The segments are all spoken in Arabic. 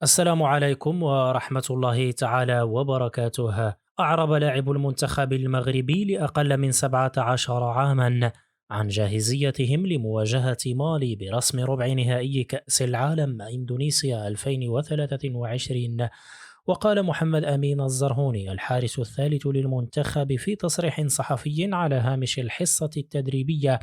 السلام عليكم ورحمة الله تعالى وبركاته. أعرب لاعب المنتخب المغربي لأقل من 17 عاما عن جاهزيتهم لمواجهة مالي برسم ربع نهائي كأس العالم إندونيسيا 2023. وقال محمد أمين الزرهوني الحارس الثالث للمنتخب في تصريح صحفي على هامش الحصة التدريبية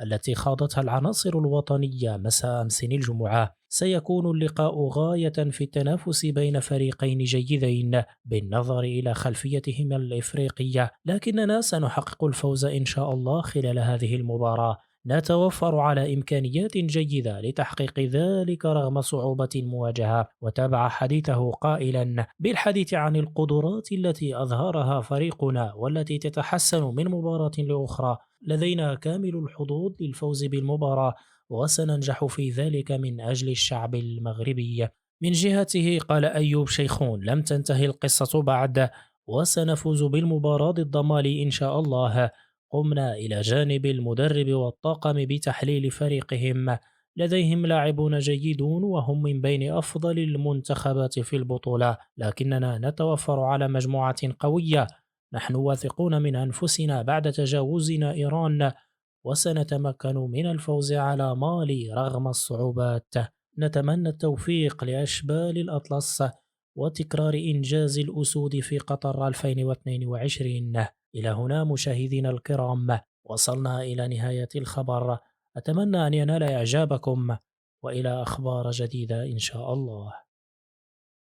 التي خاضتها العناصر الوطنية مساء أمس الجمعة: سيكون اللقاء غاية في التنافس بين فريقين جيدين بالنظر إلى خلفيتهما الإفريقية، لكننا سنحقق الفوز إن شاء الله خلال هذه المباراة. نتوفر على إمكانيات جيدة لتحقيق ذلك رغم صعوبة المواجهة. وتابع حديثه قائلا: بالحديث عن القدرات التي أظهرها فريقنا والتي تتحسن من مباراة لأخرى، لدينا كامل الحظوظ للفوز بالمباراة وسننجح في ذلك من أجل الشعب المغربي. من جهته قال أيوب شيخون: لم تنتهي القصة بعد، وسنفوز بالمباراة ضد مالي إن شاء الله. قمنا إلى جانب المدرب والطاقم بتحليل فريقهم، لديهم لاعبون جيدون وهم من بين أفضل المنتخبات في البطولة، لكننا نتوفر على مجموعة قوية. نحن واثقون من أنفسنا بعد تجاوزنا إيران، وسنتمكن من الفوز على مالي رغم الصعوبات. نتمنى التوفيق لأشبال الأطلس وتكرار إنجاز الأسود في قطر 2022. إلى هنا مشاهدينا الكرام وصلنا إلى نهاية الخبر، أتمنى أن ينال إعجابكم، وإلى أخبار جديدة إن شاء الله.